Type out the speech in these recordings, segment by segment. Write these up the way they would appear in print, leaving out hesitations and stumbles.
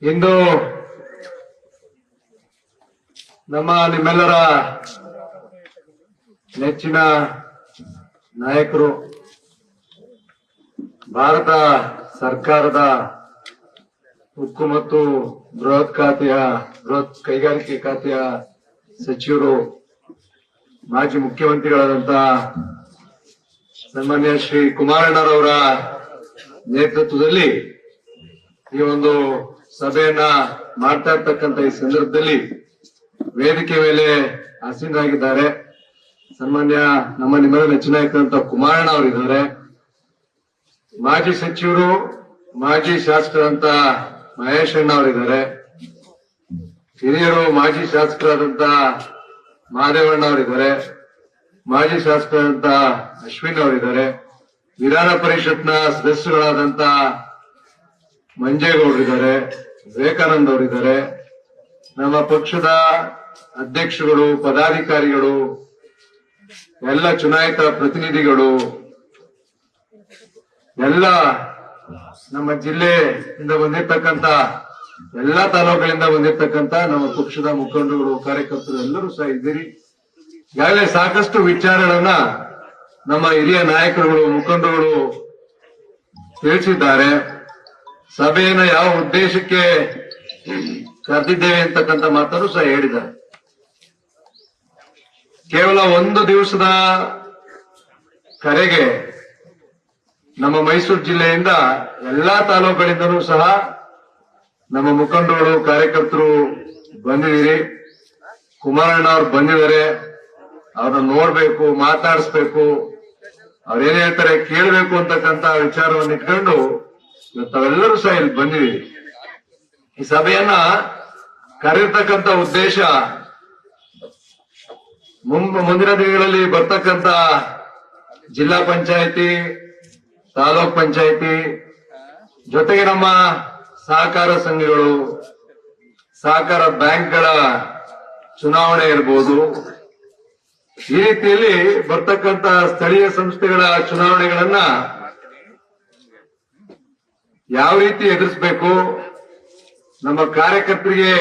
ಇಂದು ನಿಮ್ಮೆಲ್ಲರ ನೆಚ್ಚಿನ ನಾಯಕರು ಭಾರತ ಸರ್ಕಾರದ ಉಕ್ಕು ಮತ್ತು ಬೃಹತ್ ಕೈಗಾರಿಕೆ ಖಾತೆಯ ಸಚಿವರು ಮಾಜಿ ಮುಖ್ಯಮಂತ್ರಿಗಳಾದಂತಹ ಸನ್ಮಾನ್ಯ ಶ್ರೀ ಕುಮಾರಣ್ಣರವರ ನೇತೃತ್ವದಲ್ಲಿ ಈ ಒಂದು ಸಭೆಯನ್ನ ಮಾಡ್ತಾ ಇರ್ತಕ್ಕಂಥ ಈ ಸಂದರ್ಭದಲ್ಲಿ ವೇದಿಕೆ ಮೇಲೆ ಆಸೀನರಾಗಿದ್ದಾರೆ ಸನ್ಮಾನ್ಯ ನಿಮ್ಮೆಲ್ಲ ನೆಚ್ಚಿನ ನಾಯಕರಂತ ಕುಮಾರಣ್ಣ ಅವರಿದ್ದಾರೆ. ಮಾಜಿ ಸಚಿವರು ಮಾಜಿ ಶಾಸಕರಂತ ಮಹೇಶ್ ಅಣ್ಣ ಅವರಿದ್ದಾರೆ. ಹಿರಿಯರು ಮಾಜಿ ಶಾಸಕರಾದಂತ ಮಹಾದೇವಣ್ಣ ಅವರಿದ್ದಾರೆ. ಮಾಜಿ ಶಾಸಕರಾದಂತ ಅಶ್ವಿನ್ ಅವರಿದ್ದಾರೆ. ವಿಧಾನ ಪರಿಷತ್ನ ಸದಸ್ಯರುಗಳಾದಂತ ಮಂಜೇಗೌಡರಿದ್ದಾರೆ, ವಿವೇಕಾನಂದ್ ಅವರಿದ್ದಾರೆ. ನಮ್ಮ ಪಕ್ಷದ ಅಧ್ಯಕ್ಷಗಳು, ಪದಾಧಿಕಾರಿಗಳು, ಎಲ್ಲ ಚುನಾಯಿತ ಪ್ರತಿನಿಧಿಗಳು, ಎಲ್ಲ ನಮ್ಮ ಜಿಲ್ಲೆಯಿಂದ ಬಂದಿರತಕ್ಕಂತ ಎಲ್ಲ ತಾಲೂಕುಗಳಿಂದ ಬಂದಿರತಕ್ಕಂತ ನಮ್ಮ ಪಕ್ಷದ ಮುಖಂಡರು, ಕಾರ್ಯಕರ್ತರು ಎಲ್ಲರೂ ಸಹ ಇದ್ದೀರಿ. ಈಗಾಗಲೇ ಸಾಕಷ್ಟು ವಿಚಾರಗಳನ್ನ ನಮ್ಮ ಹಿರಿಯ ನಾಯಕರುಗಳು, ಮುಖಂಡರುಗಳು ತಿಳಿಸಿದ್ದಾರೆ. ಸಭೆಯನ್ನು ಯಾವ ಉದ್ದೇಶಕ್ಕೆ ಕರೆದಿದ್ದೇವೆ ಅಂತಕ್ಕಂಥ ಮಾತನ್ನು ಸಹ ಹೇಳಿದ್ದಾರೆ. ಕೇವಲ ಒಂದು ದಿವಸದ ಕರೆಗೆ ನಮ್ಮ ಮೈಸೂರು ಜಿಲ್ಲೆಯಿಂದ ಎಲ್ಲಾ ತಾಲೂಕುಗಳಿಂದಲೂ ಸಹ ನಮ್ಮ ಮುಖಂಡರು, ಕಾರ್ಯಕರ್ತರು ಬಂದಿದ್ದೀರಿ. ಕುಮಾರಣ್ಣ ಅವ್ರು ಬಂದಿದ್ದಾರೆ. ಅವ್ರನ್ನ ನೋಡ್ಬೇಕು, ಮಾತಾಡಿಸ್ಬೇಕು, ಅವ್ರೇನ್ ಹೇಳ್ತಾರೆ ಕೇಳಬೇಕು ಅಂತಕ್ಕಂಥ ವಿಚಾರವನ್ನು ಇಟ್ಕೊಂಡು ತಾವೆಲ್ಲರೂ ಸಹ ಇಲ್ಲಿ ಬಂದಿದ್ದೀರಿ. ಈ ಸಭೆಯನ್ನ ಕರೆಯತಕ್ಕಂಥ ಉದ್ದೇಶ ಮುಂದಿನ ದಿನಗಳಲ್ಲಿ ಬರ್ತಕ್ಕಂಥ ಜಿಲ್ಲಾ ಪಂಚಾಯಿತಿ, ತಾಲೂಕ್ ಪಂಚಾಯಿತಿ ಜೊತೆಗೆ ನಮ್ಮ ಸಹಕಾರ ಸಂಘಗಳು, ಸಹಕಾರ ಬ್ಯಾಂಕ್ಗಳ ಚುನಾವಣೆ ಇರಬಹುದು. ಈ ರೀತಿಯಲ್ಲಿ ಬರ್ತಕ್ಕಂಥ ಸ್ಥಳೀಯ ಸಂಸ್ಥೆಗಳ ಚುನಾವಣೆಗಳನ್ನ ಯಾವ ರೀತಿ ಎದುರಿಸಬೇಕು, ನಮ್ಮ ಕಾರ್ಯಕರ್ತರಿಗೆ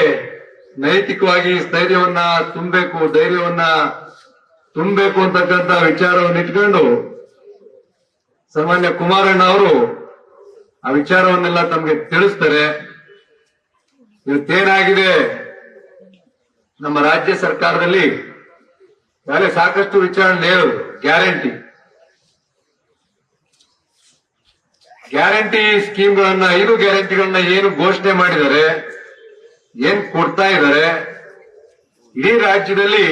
ನೈತಿಕವಾಗಿ ಸ್ಥೈರ್ಯವನ್ನ ತುಂಬಬೇಕು, ಧೈರ್ಯವನ್ನ ತುಂಬಬೇಕು ಅಂತಕ್ಕಂಥ ವಿಚಾರವನ್ನು ಇಟ್ಕೊಂಡು ಸನ್ಮಾನ್ಯ ಕುಮಾರಣ್ಣ ಅವರು ಆ ವಿಚಾರವನ್ನೆಲ್ಲ ತಮಗೆ ತಿಳಿಸ್ತಾರೆ. ಇವತ್ತೇನಾಗಿದೆ ನಮ್ಮ ರಾಜ್ಯ ಸರ್ಕಾರದಲ್ಲಿ ಈಗಾಗಲೇ ಸಾಕಷ್ಟು ವಿಚಾರಣೆ ಹೇಳುದು. ಗ್ಯಾರಂಟಿ ಸ್ಕೀಮ್ಗಳನ್ನ, 5 ಗ್ಯಾರಂಟಿಗಳನ್ನ ಏನು ಘೋಷಣೆ ಮಾಡಿದ್ದಾರೆ, ಏನ್ ಕೊಡ್ತಾ ಇದ್ದಾರೆ, ಇಡೀ ರಾಜ್ಯದಲ್ಲಿ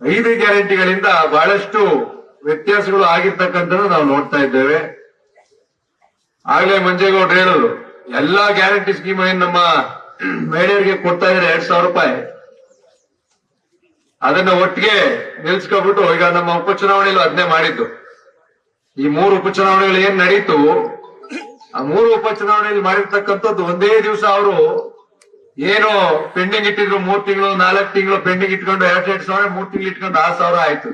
5 ಗ್ಯಾರಂಟಿಗಳಿಂದ ಬಹಳಷ್ಟು ವ್ಯತ್ಯಾಸಗಳು ಆಗಿರ್ತಕ್ಕಂಥದ್ದು ನಾವು ನೋಡ್ತಾ ಇದ್ದೇವೆ. ಆಗ್ಲೇ ಮಂಜೇಗೌಡರು ಹೇಳೋದು, ಎಲ್ಲಾ ಗ್ಯಾರಂಟಿ ಸ್ಕೀಮ್ ಏನು ನಮ್ಮ ಮಹಿಳೆಯರಿಗೆ ಕೊಡ್ತಾ ಇದ್ದಾರೆ 2,000 ರೂಪಾಯಿ, ಅದನ್ನ ಒಟ್ಟಿಗೆ ನಿಲ್ಸ್ಕೊಬಿಟ್ಟು ಈಗ ನಮ್ಮ ಉಪಚುನಾವಣೆಯಲ್ಲೂ ಅದನ್ನೇ ಮಾಡಿದ್ದು. ಈ 3 ಉಪಚುನಾವಣೆಗಳು ಏನ್ ನಡೀತು, ಆ 3 ಉಪಚುನಾವಣೆಯಲ್ಲಿ ಮಾಡಿರ್ತಕ್ಕಂಥದ್ದು ಒಂದೇ ದಿವಸ ಅವರು ಏನು ಪೆಂಡಿಂಗ್ ಇಟ್ಟಿದ್ರು 3 ತಿಂಗಳು 4 ತಿಂಗಳು ಪೆಂಡಿಂಗ್ ಇಟ್ಕೊಂಡು 2,000 3 ತಿಂಗಳು ಇಟ್ಕೊಂಡು 6,000 ಆಯ್ತು.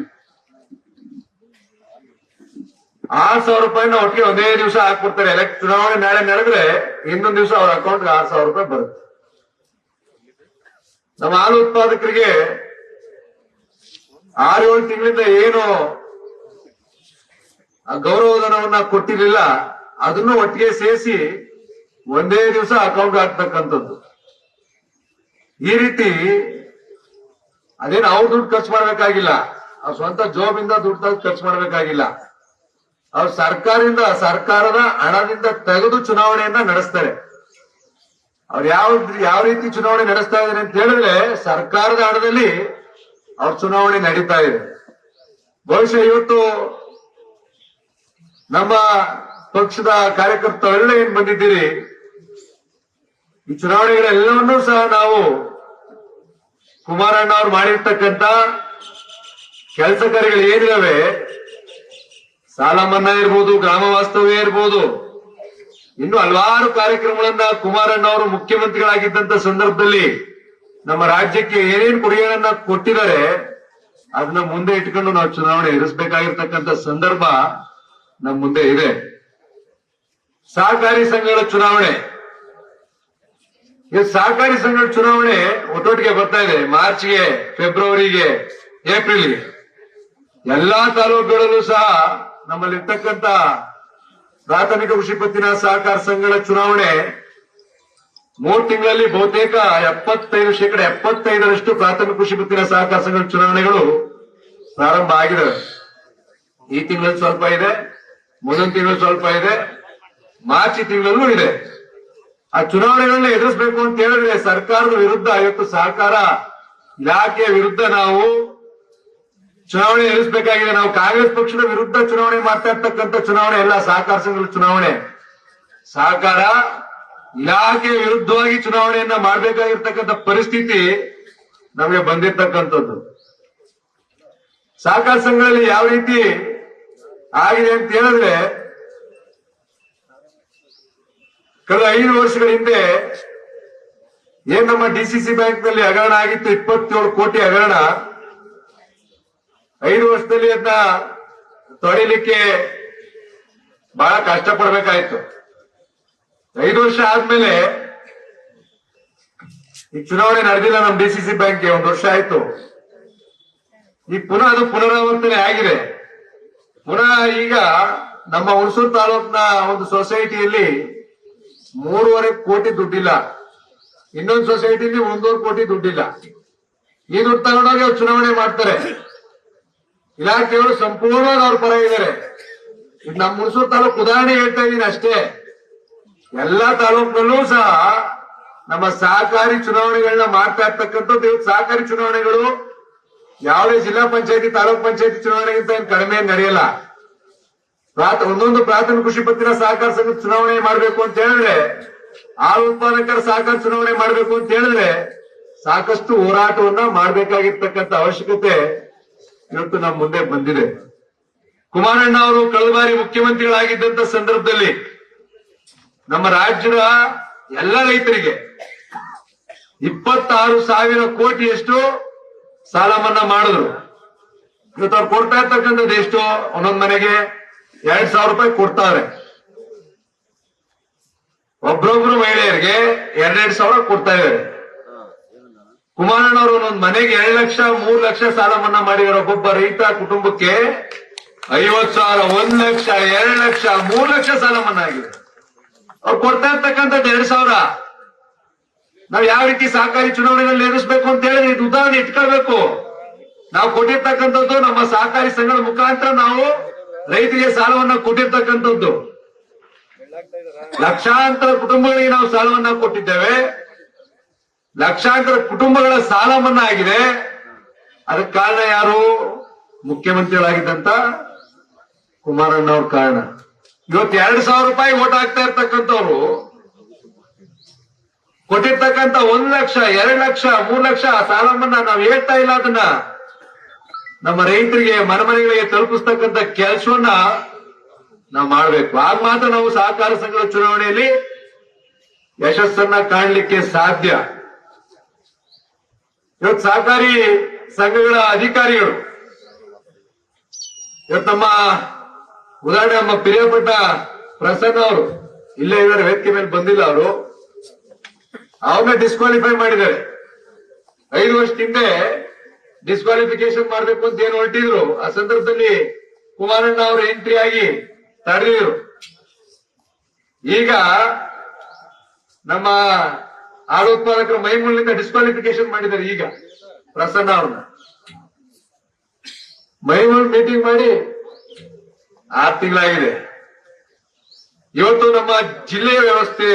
6,000 ರೂಪಾಯಿನ ಒಟ್ಟಿಗೆ ಒಂದೇ ದಿವಸ ಹಾಕ್ಬಿಡ್ತಾರೆ. ಚುನಾವಣೆ ನಾಳೆ ನಡೆದ್ರೆ ಇನ್ನೊಂದು ದಿವಸ ಅವ್ರ ಅಕೌಂಟ್ಗೆ 6,000 ರೂಪಾಯಿ ಬರುತ್ತೆ. ನಮ್ಮ ಹಾಲು ಉತ್ಪಾದಕರಿಗೆ 6-7 ತಿಂಗಳಿಂದ ಏನು ಗೌರವಧನವನ್ನ ಕೊಟ್ಟಿರಲಿಲ್ಲ, ಅದನ್ನು ಒಟ್ಟಿಗೆ ಸೇರಿಸಿ ಒಂದೇ ದಿವಸ ಅಕೌಂಟ್ ಹಾಕ್ತಕ್ಕಂಥದ್ದು. ಈ ರೀತಿ ಅದೇನು ಅವ್ರು ದುಡ್ಡು ಖರ್ಚು ಮಾಡ್ಬೇಕಾಗಿಲ್ಲ, ಅವ್ರ ಸ್ವಂತ ಜಾಬಿಂದ ದುಡ್ಡು ಖರ್ಚು ಮಾಡ್ಬೇಕಾಗಿಲ್ಲ. ಅವ್ರು ಸರ್ಕಾರದ ಹಣದಿಂದ ತೆಗೆದು ಚುನಾವಣೆಯನ್ನ ನಡೆಸ್ತಾರೆ. ಅವ್ರು ಯಾವ ರೀತಿ ಚುನಾವಣೆ ನಡೆಸ್ತಾ ಇದ್ದಾರೆ ಅಂತ ಹೇಳಿದ್ರೆ ಸರ್ಕಾರದ ಹಣದಲ್ಲಿ ಅವ್ರ ಚುನಾವಣೆ ನಡೀತಾ ಇದೆ. ಬಹುಶಃ ಇವತ್ತು ನಮ್ಮ ಪಕ್ಷದ ಕಾರ್ಯಕರ್ತರೆಲ್ಲ ಏನ್ ಬಂದಿದ್ದೀರಿ, ಈ ಚುನಾವಣೆಗಳೆಲ್ಲವನ್ನೂ ಸಹ ನಾವು ಕುಮಾರಣ್ಣ ಅವ್ರು ಮಾಡಿರ್ತಕ್ಕಂಥ ಕೆಲಸ ಕಾರ್ಯಗಳು ಏನಿದಾವೆ, ಸಾಲ ಮನ್ನಾ ಇರ್ಬೋದು, ಗ್ರಾಮ ವಾಸ್ತವ್ಯ ಇರ್ಬೋದು, ಇನ್ನು ಹಲವಾರು ಕಾರ್ಯಕ್ರಮಗಳನ್ನ ಕುಮಾರಣ್ಣ ಅವರು ಮುಖ್ಯಮಂತ್ರಿಗಳಾಗಿದ್ದಂತ ಸಂದರ್ಭದಲ್ಲಿ ನಮ್ಮ ರಾಜ್ಯಕ್ಕೆ ಏನೇನು ಕೊಡುಗೆಗಳನ್ನ ಕೊಟ್ಟಿದ್ದಾರೆ ಅದನ್ನ ಮುಂದೆ ಇಟ್ಕೊಂಡು ನಾವು ಚುನಾವಣೆ ಎದುರಿಸಬೇಕಾಗಿರ್ತಕ್ಕಂಥ ಸಂದರ್ಭ ನಮ್ಮ ಮುಂದೆ ಇದೆ. ಸಹಕಾರಿ ಸಂಘಗಳ ಚುನಾವಣೆ ಇದು ಸಹಕಾರಿ ಸಂಘಗಳ ಚುನಾವಣೆ ಒಟ್ಟೊಟ್ಟಿಗೆ ಬರ್ತಾ ಇದೆ. ಮಾರ್ಚ್ಗೆ, ಫೆಬ್ರವರಿಗೆ, ಏಪ್ರಿಲ್ಗೆ ಎಲ್ಲಾ ತಾಲೂಕುಗಳಲ್ಲೂ ಸಹ ನಮ್ಮಲ್ಲಿರ್ತಕ್ಕಂಥ ಪ್ರಾಥಮಿಕ ಕೃಷಿ ಪತ್ತಿನ ಸಹಕಾರ ಸಂಘಗಳ ಚುನಾವಣೆ 3 ತಿಂಗಳಲ್ಲಿ ಬಹುತೇಕ 75% ಪ್ರಾಥಮಿಕ ಕೃಷಿ ಪತ್ತಿನ ಸಹಕಾರ ಸಂಘಗಳ ಚುನಾವಣೆಗಳು ಪ್ರಾರಂಭ ಆಗಿದ್ದಾವೆ. ಈ ತಿಂಗಳಲ್ಲಿ ಸ್ವಲ್ಪ ಇದೆ, ಮುಂದಿನ ತಿಂಗಳು ಸ್ವಲ್ಪ ಇದೆ, ಮಾರ್ಚ್ ತಿಂಗಳಲ್ಲೂ ಇದೆ. ಆ ಚುನಾವಣೆಗಳನ್ನ ಎದುರಿಸಬೇಕು ಅಂತ ಹೇಳಿದ್ರೆ ಸರ್ಕಾರದ ವಿರುದ್ಧ, ಇವತ್ತು ಸಹಕಾರ ಇಲಾಖೆಯ ವಿರುದ್ಧ ನಾವು ಚುನಾವಣೆ ಎದುರಿಸಬೇಕಾಗಿದೆ. ನಾವು ಕಾಂಗ್ರೆಸ್ ಪಕ್ಷದ ವಿರುದ್ಧ ಚುನಾವಣೆ ಮಾಡ್ತಾ ಇರ್ತಕ್ಕಂಥ ಚುನಾವಣೆ ಎಲ್ಲ ಸಹಕಾರ ಸಂಘಗಳ ಚುನಾವಣೆ. ಸಹಕಾರ ಇಲಾಖೆಯ ವಿರುದ್ಧವಾಗಿ ಚುನಾವಣೆಯನ್ನ ಮಾಡಬೇಕಾಗಿರ್ತಕ್ಕಂಥ ಪರಿಸ್ಥಿತಿ ನಮಗೆ ಬಂದಿರ್ತಕ್ಕಂಥದ್ದು. ಸಹಕಾರ ಸಂಘಗಳಲ್ಲಿ ಯಾವ ರೀತಿ ಆಗಿದೆ ಅಂತ ಹೇಳಿದ್ರೆ, ಕಳೆದ 5 ವರ್ಷಗಳ ಹಿಂದೆ ಏನ್ ನಮ್ಮ ಡಿಸಿಸಿ ಬ್ಯಾಂಕ್ ನಲ್ಲಿ ಹಗರಣ ಆಗಿತ್ತು, 27 ಕೋಟಿ ಹಗರಣ. 5 ವರ್ಷದಲ್ಲಿ ಅದನ್ನ ತೊಡಿಲಿಕ್ಕೆ ಬಹಳ ಕಷ್ಟಪಡಬೇಕಾಯ್ತು. 5 ವರ್ಷ ಆದ್ಮೇಲೆ ಈ ಚುನಾವಣೆ ನಡೆದಿಲ್ಲ ನಮ್ಮ ಡಿಸಿಸಿ ಬ್ಯಾಂಕ್ಗೆ. 1 ವರ್ಷ ಆಯ್ತು. ಈಗ ಪುನಃ ಅದು ಪುನರಾವರ್ತನೆ ಆಗಿದೆ. ಪುನಃ ಈಗ ನಮ್ಮ ಹುಣಸೂರು ತಾಲೂಕಿನ ಒಂದು ಸೊಸೈಟಿಯಲ್ಲಿ 3.5 ಕೋಟಿ ದುಡ್ಡಿಲ್ಲ, ಇನ್ನೊಂದು ಸೊಸೈಟಿಲಿ 1.5 ಕೋಟಿ ದುಡ್ಡಿಲ್ಲ. ಈ ದುಡ್ಡು ತಗೊಂಡೋಗಿ ಅವ್ರು ಚುನಾವಣೆ ಮಾಡ್ತಾರೆ. ಇಲಾಖೆಯವರು ಸಂಪೂರ್ಣವಾಗಿ ಅವ್ರ ಪರ ಇದ್ದಾರೆ. ಇದು ನಮ್ಮ ಹುಣಸೂರು ತಾಲೂಕು ಉದಾಹರಣೆ ಹೇಳ್ತಾ ಇದ್ದೀನಿ ಅಷ್ಟೇ. ಎಲ್ಲಾ ತಾಲೂಕಿನಲ್ಲೂ ಸಹ ನಮ್ಮ ಸಹಕಾರಿ ಚುನಾವಣೆಗಳನ್ನ ಮಾಡ್ತಾ ಇರ್ತಕ್ಕಂಥದ್ದು. ಇವತ್ತು ಸಹಕಾರಿ ಚುನಾವಣೆಗಳು ಯಾವುದೇ ಜಿಲ್ಲಾ ಪಂಚಾಯತಿ, ತಾಲೂಕ್ ಪಂಚಾಯತಿ ಚುನಾವಣೆಗಿಂತ ಏನು ಕಡಿಮೆ ನಡೆಯಲ್ಲ. ಒಂದೊಂದು ಪ್ರಾಥಮಿಕ ಕೃಷಿ ಪತ್ತಿನ ಸಹಕಾರ ಸಂಘದ ಚುನಾವಣೆ ಮಾಡಬೇಕು ಅಂತ ಹೇಳಿದ್ರೆ, ಹಾಲು ಉತ್ಪಾದಕರ ಸಹಕಾರ ಚುನಾವಣೆ ಮಾಡಬೇಕು ಅಂತ ಹೇಳಿದ್ರೆ ಸಾಕಷ್ಟು ಹೋರಾಟವನ್ನ ಮಾಡಬೇಕಾಗಿರ್ತಕ್ಕಂಥ ಅವಶ್ಯಕತೆ ಇವತ್ತು ನಮ್ಮ ಮುಂದೆ ಬಂದಿದೆ. ಕುಮಾರಣ್ಣ ಅವರು ಕಳೆದ ಬಾರಿ ಮುಖ್ಯಮಂತ್ರಿಗಳಾಗಿದ್ದಂತ ಸಂದರ್ಭದಲ್ಲಿ ನಮ್ಮ ರಾಜ್ಯದ ಎಲ್ಲ ರೈತರಿಗೆ 26,000 ಕೋಟಿಯಷ್ಟು ಸಾಲ ಮನ್ನಾ ಮಾಡಿದ್ರು. ಇವತ್ತು ಅವ್ರು ಕೊಡ್ತಾ ಇರ್ತಕ್ಕಂಥದ್ದು ಎಷ್ಟು? ಒಂದೊಂದು ಮನೆಗೆ 2,000 ರೂಪಾಯಿ ಕೊಡ್ತಾರೆ. ಒಬ್ಬೊಬ್ರು ಮಹಿಳೆಯರಿಗೆ 2,000 ಕೊಡ್ತಾ ಇದ್ದಾರೆ. ಕುಮಾರಣ್ಣ ಅವರು ಒಂದೊಂದು ಮನೆಗೆ 2 ಲಕ್ಷ 3 ಲಕ್ಷ ಸಾಲ ಮನ್ನಾ ಮಾಡಿದ್ದಾರೆ. ಒಬ್ಬೊಬ್ಬ ರೈತ ಕುಟುಂಬಕ್ಕೆ 50,000, 1 ಲಕ್ಷ, 2 ಲಕ್ಷ, 3 ಲಕ್ಷ ಸಾಲ ಮನ್ನಾ ಆಗಿದೆ. ಅವ್ರು ಕೊಡ್ತಾ ಇರ್ತಕ್ಕಂಥದ್ದು 2,000. ನಾವು ಯಾವ ರೀತಿ ಸಹಕಾರಿ ಚುನಾವಣೆಯಲ್ಲಿ ಎದುರಿಸಬೇಕು ಅಂತ ಹೇಳಿದ್ರೆ ಇದು ಉದಾಹರಣೆ ಇಟ್ಕೊಳ್ಬೇಕು. ನಾವು ಕೊಟ್ಟಿರ್ತಕ್ಕಂಥದ್ದು ನಮ್ಮ ಸಹಕಾರಿ ಸಂಘದ ಮುಖಾಂತರ ನಾವು ರೈತರಿಗೆ ಸಾಲವನ್ನ ಕೊಟ್ಟಿರ್ತಕ್ಕಂಥದ್ದು. ಲಕ್ಷಾಂತರ ಕುಟುಂಬಗಳಿಗೆ ನಾವು ಸಾಲವನ್ನ ಕೊಟ್ಟಿದ್ದೇವೆ. ಲಕ್ಷಾಂತರ ಕುಟುಂಬಗಳ ಸಾಲ ಮನ್ನಾ ಆಗಿದೆ. ಅದಕ್ಕೆ ಕಾರಣ ಯಾರು? ಮುಖ್ಯಮಂತ್ರಿಗಳಾಗಿದ್ದಂತ ಕುಮಾರಣ್ಣ ಅವ್ರ ಕಾರಣ. ಇವತ್ತು 2,000 ರೂಪಾಯಿ ಓಟ್ ಹಾಕ್ತಾ ಇರ್ತಕ್ಕಂಥವ್ರು ಕೊಟ್ಟಿರ್ತಕ್ಕಂಥ 1 ಲಕ್ಷ, 2 ಲಕ್ಷ, 3 ಲಕ್ಷ ಸಾಲ ಮನ್ನಾ ನಾವು ಹೇಳ್ತಾ ಇಲ್ಲ. ಅದನ್ನ ನಮ್ಮ ರೈತರಿಗೆ ಮನೆಗಳಿಗೆ ತಲುಪಿಸ್ತಕ್ಕಂಥ ಕೆಲಸವನ್ನ ನಾವು ಮಾಡಬೇಕು. ಆಗ ಮಾತ್ರ ನಾವು ಸಹಕಾರ ಸಂಘದ ಚುನಾವಣೆಯಲ್ಲಿ ಯಶಸ್ಸನ್ನ ಕಾಣಲಿಕ್ಕೆ ಸಾಧ್ಯ. ಇವತ್ತು ಸಹಕಾರಿ ಸಂಘಗಳ ಅಧಿಕಾರಿಗಳು ಇವತ್ತು ನಮ್ಮ ಉದಾಹರಣೆ ನಮ್ಮ ಪಿರಿಯಾಪಟ್ಟ ಪ್ರಸನ್ನ ಅವರು ಇಲ್ಲೇ ಇದ್ದಾರೆ, ವೇದಿಕೆ ಮೇಲೆ ಬಂದಿಲ್ಲ. ಅವರು ಅವ್ರನ್ನ ಡಿಸ್ಕ್ವಾಲಿಫೈ ಮಾಡಿದ್ದಾರೆ. 5 ವರ್ಷದ ಹಿಂದೆ ಡಿಸ್ಕ್ವಾಲಿಫಿಕೇಶನ್ ಮಾಡಬೇಕು ಅಂತ ಏನು ಹೊರಟಿದ್ರು. ಆ ಸಂದರ್ಭದಲ್ಲಿ ಕುಮಾರಣ್ಣ ಅವರು ಎಂಟ್ರಿ ಆಗಿ ತಡೆದಿದ್ರು. ಈಗ ನಮ್ಮ ಹಾಲು ಉತ್ಪಾದಕರು ಮೈಮೂಲಿನಿಂದ ಡಿಸ್ಕ್ವಾಲಿಫಿಕೇಶನ್ ಮಾಡಿದ್ದಾರೆ. ಈಗ ಪ್ರಸನ್ನ ಅವ್ರನ್ನ ಮೈಮೂಲ್ ಮೀಟಿಂಗ್ ಮಾಡಿ 6 ತಿಂಗಳಾಗಿದೆ. ಇವತ್ತು ನಮ್ಮ ಜಿಲ್ಲೆಯ ವ್ಯವಸ್ಥೆ,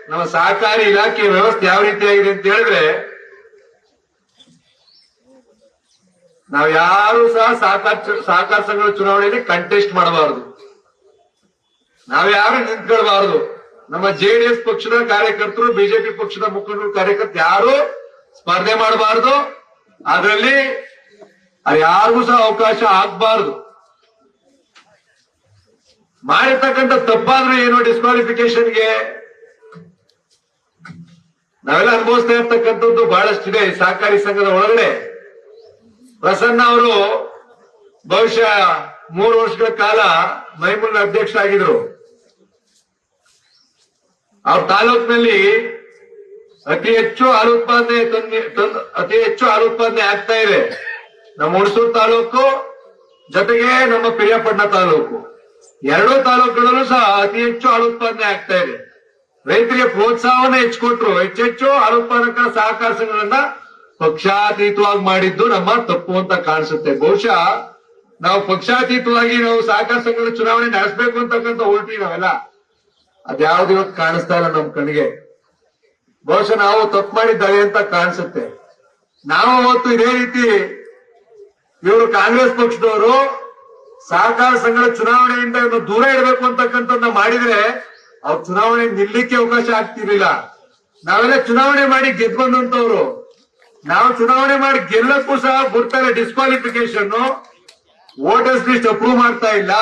ನಮ್ಮ ಸಹಕಾರಿ ಇಲಾಖೆಯ ವ್ಯವಸ್ಥೆ ಯಾವ ರೀತಿಯಾಗಿದೆ ಅಂತ ಹೇಳಿದ್ರೆ, ನಾವು ಯಾರು ಸಹ ಸಹಕಾರ ಸಂಘದ ಚುನಾವಣೆಯಲ್ಲಿ ಕಂಟೆಸ್ಟ್ ಮಾಡಬಾರದು. ನಾವು ಯಾರು ನಿಂತ್ಕೊಳ್ಬಾರದು. ನಮ್ಮ ಜೆಡಿಎಸ್ ಪಕ್ಷದ ಕಾರ್ಯಕರ್ತರು, ಬಿಜೆಪಿ ಪಕ್ಷದ ಮುಖಂಡರು, ಕಾರ್ಯಕರ್ತರು ಯಾರು ಸ್ಪರ್ಧೆ ಮಾಡಬಾರದು. ಅದರಲ್ಲಿ ಯಾರಿಗೂ ಸಹ ಅವಕಾಶ ಆಗ್ಬಾರದು. ಮಾಡಿರ್ತಕ್ಕಂಥ ತಪ್ಪಾದ್ರೂ ಏನು ಡಿಸ್ಕ್ವಾಲಿಫಿಕೇಶನ್ಗೆ ನಾವೆಲ್ಲ ಅನುಭವಿಸ್ತಾ ಇರ್ತಕ್ಕಂಥದ್ದು ಬಹಳಷ್ಟಿದೆ ಈ ಸಹಕಾರಿ ಸಂಘದ ಒಳಗಡೆ. ಪ್ರಸನ್ನ ಅವರು ಬಹುಶಃ 3 ವರ್ಷಗಳ ಕಾಲ ಮೈಮೂಲ್ ಅಧ್ಯಕ್ಷ ಆಗಿದ್ರು. ಅವ್ರ ತಾಲೂಕಿನಲ್ಲಿ ಅತಿ ಹೆಚ್ಚು ಹಾಲು ಉತ್ಪಾದನೆ ಆಗ್ತಾ ಇದೆ ನಮ್ಮ ಹುಣಸೂರು ತಾಲೂಕು ಜೊತೆಗೆ ನಮ್ಮ ಪಿರಿಯಾಪಟ್ಟಣ ತಾಲೂಕು. ಎರಡೂ ತಾಲೂಕುಗಳಲ್ಲೂ ಸಹ ಅತಿ ಹೆಚ್ಚು ಹಾಲು ಉತ್ಪಾದನೆ ಆಗ್ತಾ ಇದೆ. ರೈತರಿಗೆ ಪ್ರೋತ್ಸಾಹವನ್ನ ಹೆಚ್ಚಿಕೊಟ್ರು. ಹೆಚ್ಚೆಚ್ಚು ಹಾಲು ಉತ್ಪಾದಕರ ಸಹಕಾರ ಸಂಘಗಳನ್ನ ಪಕ್ಷಾತೀತವಾಗಿ ಮಾಡಿದ್ದು ನಮ್ಮ ತಪ್ಪು ಅಂತ ಕಾಣಿಸುತ್ತೆ. ಬಹುಶಃ ನಾವು ಪಕ್ಷಾತೀತವಾಗಿ ನಾವು ಸಹಕಾರ ಸಂಘಗಳ ಚುನಾವಣೆ ನಡೆಸಬೇಕು ಅಂತಕ್ಕಂಥ ಹೊರಟಿವಿ ನಾವೆಲ್ಲ. ಅದ್ಯಾವ್ದು ಇವತ್ತು ಕಾಣಿಸ್ತಾ ಇಲ್ಲ ನಮ್ ಕಣ್ಣಿಗೆ. ಬಹುಶಃ ನಾವು ತಪ್ಪು ಮಾಡಿದ್ದಾವೆ ಅಂತ ಕಾಣಿಸುತ್ತೆ. ನಾವು ಅವತ್ತು ಇದೇ ರೀತಿ ಇವರು ಕಾಂಗ್ರೆಸ್ ಪಕ್ಷದವರು ಸಹಕಾರ ಸಂಘಗಳ ಚುನಾವಣೆಯಿಂದ ಇನ್ನು ದೂರ ಇಡಬೇಕು ಅಂತಕ್ಕಂಥದ್ದನ್ನ ಮಾಡಿದ್ರೆ ಅವ್ರು ಚುನಾವಣೆ ನಿಲ್ಲಿಕ್ಕೆ ಅವಕಾಶ ಆಗ್ತಿರ್ಲಿಲ್ಲ. ನಾವೆಲ್ಲ ಚುನಾವಣೆ ಮಾಡಿ ಗೆದ್ದು ಬಂದಂತವ್ರು. ನಾವು ಚುನಾವಣೆ ಮಾಡಿ ಗೆಲ್ಲಕ್ಕೂ ಸಹ ಬರ್ತಾರೆ ಡಿಸ್ಕ್ವಾಲಿಫಿಕೇಶನ್, ವೋಟರ್ಸ್ ಲಿಸ್ಟ್ ಅಪ್ರೂವ್ ಮಾಡ್ತಾ ಇಲ್ಲ.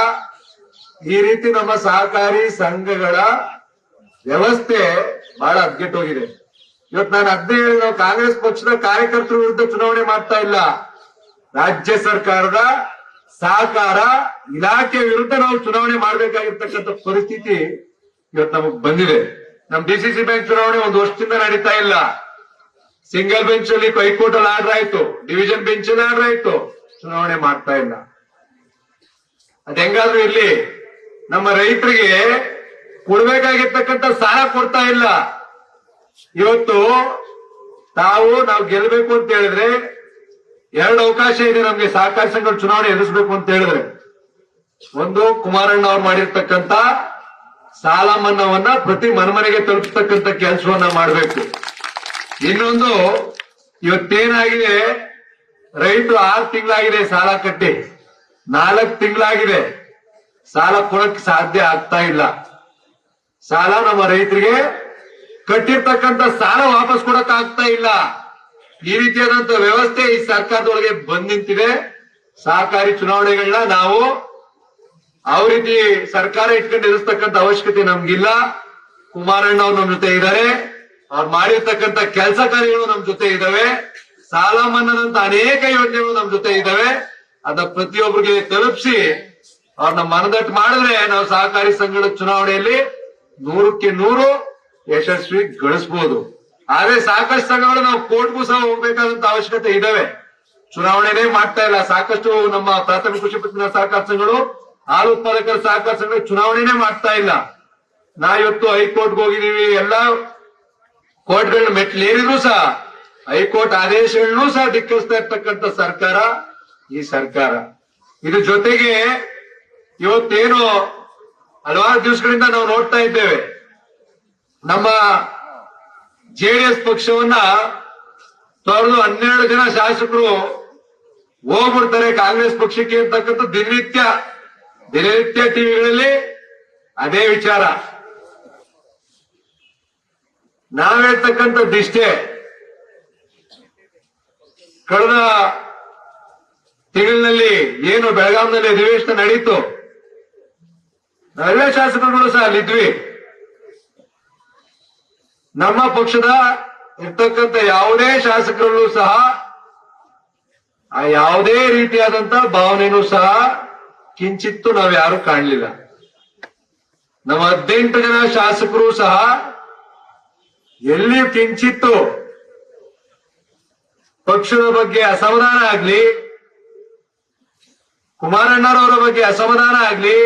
ಈ ರೀತಿ ನಮ್ಮ ಸಹಕಾರಿ ಸಂಘಗಳ ವ್ಯವಸ್ಥೆ ಬಹಳ ಹದಗೆಟ್ಟೋಗಿದೆ. ಇವತ್ತು ನಾನು ಅದನ್ನೇ ಹೇಳಿ, ನಾವು ಕಾಂಗ್ರೆಸ್ ಪಕ್ಷದ ಕಾರ್ಯಕರ್ತರ ವಿರುದ್ಧ ಚುನಾವಣೆ ಮಾಡ್ತಾ ಇಲ್ಲ. ರಾಜ್ಯ ಸರ್ಕಾರದ ಸಹಕಾರ ಇಲಾಖೆ ವಿರುದ್ಧ ನಾವು ಚುನಾವಣೆ ಮಾಡಬೇಕಾಗಿರ್ತಕ್ಕಂಥ ಪರಿಸ್ಥಿತಿ ಇವತ್ತು ನಮಗ್ ಬಂದಿದೆ. ನಮ್ ಡಿಸಿಸಿ ಬ್ಯಾಂಕ್ ಚುನಾವಣೆ ಒಂದು ವರ್ಷದಿಂದ ನಡೀತಾ ಇಲ್ಲ. ಸಿಂಗಲ್ ಬೆಂಚ್ ಅಲ್ಲಿ ಹೈಕೋರ್ಟ್ ಅಲ್ಲಿ ಆರ್ಡರ್ ಆಯ್ತು, ಡಿವಿಷನ್ ಬೆಂಚ್ ಅಲ್ಲಿ ಆರ್ಡರ್ ಆಯ್ತು, ಚುನಾವಣೆ ಮಾಡ್ತಾ ಇಲ್ಲ. ಅದ್ ಹೆಂಗಾದ್ರೂ ಇರ್ಲಿ, ನಮ್ಮ ರೈತರಿಗೆ ಕೊಡ್ಬೇಕಾಗಿರ್ತಕ್ಕಂಥ ಸಾಲ ಕೊಡ್ತಾ ಇಲ್ಲ. ಇವತ್ತು ನಾವು ಗೆಲ್ಲಬೇಕು ಅಂತ ಹೇಳಿದ್ರೆ ಎರಡು ಅವಕಾಶ ಇದೆ ನಮ್ಗೆ. ಸಹಕಾರಿ ಸಂಘಗಳ ಚುನಾವಣೆ ಎದುರಿಸಬೇಕು ಅಂತ ಹೇಳಿದ್ರೆ, ಒಂದು ಕುಮಾರಣ್ಣ ಅವ್ರು ಮಾಡಿರ್ತಕ್ಕಂಥ ಸಾಲ ಮನ್ನಾವನ್ನ ಪ್ರತಿ ಮನೆಗೆ ತಲುಪಿಸ್ತಕ್ಕಂಥ ಕೆಲಸವನ್ನ ಮಾಡಬೇಕು. ಇನ್ನೊಂದು, ಇವತ್ತೇನಾಗಿದೆ, ರೈತರು 6 ತಿಂಗಳಾಗಿದೆ ಸಾಲ ಕಟ್ಟಿ, 4 ತಿಂಗಳಾಗಿದೆ ಸಾಲ ಕೊಡಕ್ಕೆ ಸಾಧ್ಯ ಆಗ್ತಾ ಇಲ್ಲ. ಸಾಲ ನಮ್ಮ ರೈತರಿಗೆ ಕಟ್ಟಿರ್ತಕ್ಕಂಥ ಸಾಲ ವಾಪಸ್ ಕೊಡಕ್ ಆಗ್ತಾ ಇಲ್ಲ. ಈ ರೀತಿಯಾದಂತ ವ್ಯವಸ್ಥೆ ಈ ಸರ್ಕಾರದೊಳಗೆ ಬಂದ್ ನಿಂತಿದೆ. ಸಹಕಾರಿ ಚುನಾವಣೆಗಳನ್ನ ನಾವು ಯಾವ ರೀತಿ ಸರ್ಕಾರ ಇಟ್ಕೊಂಡು ಎದುರಿಸ್ತಕ್ಕಂಥ ಅವಶ್ಯಕತೆ ನಮ್ಗಿಲ್ಲ. ಕುಮಾರಣ್ಣ ಅವ್ರು ನಮ್ ಜೊತೆ ಇದ್ದಾರೆ, ಅವ್ರು ಮಾಡಿರ್ತಕ್ಕಂಥ ಕೆಲಸ ಕಾರ್ಯಗಳು ನಮ್ ಜೊತೆ ಇದಾವೆ, ಸಾಲ ಮನ್ನಾದಂತ ಅನೇಕ ಯೋಜನೆಗಳು ನಮ್ ಜೊತೆ ಇದಾವೆ. ಅದ ಪ್ರತಿಯೊಬ್ಬರಿಗೆ ತಲುಪಿಸಿ ಅವ್ರನ್ನ ಮನದಟ್ಟು ಮಾಡಿದ್ರೆ ನಾವು ಸಹಕಾರಿ ಸಂಘಗಳ ಚುನಾವಣೆಯಲ್ಲಿ 100ಕ್ಕೆ 100 ಯಶಸ್ವಿ ಗಳಿಸಬಹುದು. ಆದ್ರೆ ಸಾಕಷ್ಟು ಸಂಘಗಳು ನಾವು ಕೋರ್ಟ್ಗೂ ಸಹ ಹೋಗ್ಬೇಕಾದಂತ ಅವಶ್ಯಕತೆ ಇದಾವೆ. ಚುನಾವಣೆನೇ ಮಾಡ್ತಾ ಇಲ್ಲ. ಸಾಕಷ್ಟು ನಮ್ಮ ಪ್ರಾಥಮಿಕ ಕೃಷಿ ಪತ್ತಿನ ಸಹಕಾರ ಸಂಘಗಳು, ಹಾಲು ಉತ್ಪಾದಕರ ಸಹಕಾರ ಸಂಘಗಳು ಚುನಾವಣೆನೇ ಮಾಡ್ತಾ ಇಲ್ಲ. ಇವತ್ತು ಹೈಕೋರ್ಟ್ಗೆ ಹೋಗಿದೀವಿ, ಎಲ್ಲ ಕೋರ್ಟ್ಗಳನ್ನ ಮೆಟ್ಲೇರಿದ್ರು ಸಹ ಹೈಕೋರ್ಟ್ ಆದೇಶಗಳನ್ನೂ ಸಹ ಧಿಕ್ಕರಿಸ್ತಾ ಇರ್ತಕ್ಕಂಥ ಸರ್ಕಾರ ಈ ಸರ್ಕಾರ. ಇದ್ರ ಜೊತೆಗೆ ಇವತ್ತೇನು ಹಲವಾರು ದಿವಸಗಳಿಂದ ನಾವು ನೋಡ್ತಾ ಇದ್ದೇವೆ, ನಮ್ಮ ಜೆಡಿಎಸ್ ಪಕ್ಷವನ್ನ ತೊರೆದು 12 ಜನ ಶಾಸಕರು ಹೋಗ್ಬಿಡ್ತಾರೆ ಕಾಂಗ್ರೆಸ್ ಪಕ್ಷಕ್ಕೆ ಅಂತಕ್ಕಂಥ ದಿನನಿತ್ಯ ಟಿವಿಗಳಲ್ಲಿ ಅದೇ ವಿಚಾರ. ನಾವ್ ಹೇಳ್ತಕ್ಕಂಥದ್ದಿಷ್ಟೇ, ಕಳೆದ ತಿಂಗಳಿನಲ್ಲಿ ಏನು ಬೆಳಗಾಂನಲ್ಲಿ ಅಧಿವೇಶನ ನಡೀತು, ನಾವೆಲ್ಲ ಶಾಸಕರುಗಳು ಸಹ ಅಲ್ಲಿದ್ವಿ. ನಮ್ಮ ಪಕ್ಷದ ಇರ್ತಕ್ಕಂಥ ಯಾವುದೇ ಶಾಸಕರಲ್ಲೂ ಸಹ ಆ ಯಾವುದೇ ರೀತಿಯಾದಂತ ಭಾವನೆನೂ ಸಹ ಕಿಂಚಿತ್ತು ನಾವು ಯಾರು ಕಾಣಲಿಲ್ಲ. ನಮ್ಮ 18 ಜನ ಶಾಸಕರು ಸಹ ಎಲ್ಲಿ ಕಿಂಚಿತ್ತು ಪಕ್ಷದ ಬಗ್ಗೆ ಅಸಮಾಧಾನ ಆಗ್ಲಿ, ಕುಮಾರಣ್ಣರವರ ಬಗ್ಗೆ ಅಸಮಾಧಾನ ಆಗ್ಲಿ,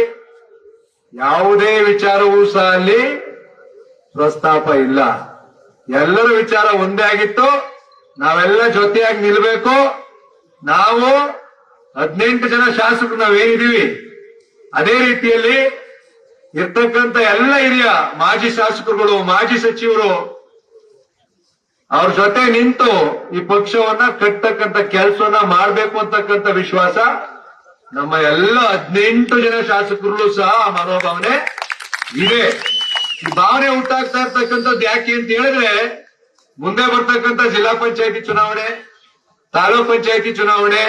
ಯಾವುದೇ ವಿಚಾರವೂ ಸಹ ಅಲ್ಲಿ ಪ್ರಸ್ತಾಪ ಇಲ್ಲ. ಎಲ್ಲರ ವಿಚಾರ ಒಂದೇ ಆಗಿತ್ತು, ನಾವೆಲ್ಲ ಜೊತೆಯಾಗಿ ನಿಲ್ಬೇಕು. ನಾವು 18 ಜನ ಶಾಸಕರು ನಾವೇನಿದೀವಿ ಅದೇ ರೀತಿಯಲ್ಲಿ ಇರ್ತಕ್ಕಂಥ ಎಲ್ಲ ಹಿರಿಯ ಮಾಜಿ ಶಾಸಕರುಗಳು, ಮಾಜಿ ಸಚಿವರು ಅವ್ರ ಜೊತೆ ನಿಂತು ಈ ಪಕ್ಷವನ್ನ ಕಟ್ಟತಕ್ಕಂಥ ಕೆಲಸವನ್ನ ಮಾಡಬೇಕು ಅಂತಕ್ಕಂಥ ವಿಶ್ವಾಸ ನಮ್ಮ ಎಲ್ಲ 18 ಜನ ಶಾಸಕರಲ್ಲೂ ಸಹ ಮನೋಭಾವನೆ ಇದೆ. ಈ ಭಾವನೆ ಉಂಟಾಗ್ತಾ ಇರ್ತಕ್ಕಂಥದ್ದು ಯಾಕೆ ಅಂತ ಹೇಳಿದ್ರೆ, ಮುಂದೆ ಬರ್ತಕ್ಕಂಥ ಜಿಲ್ಲಾ ಪಂಚಾಯತಿ ಚುನಾವಣೆ, ತಾಲೂಕ್ ಪಂಚಾಯತಿ ಚುನಾವಣೆ,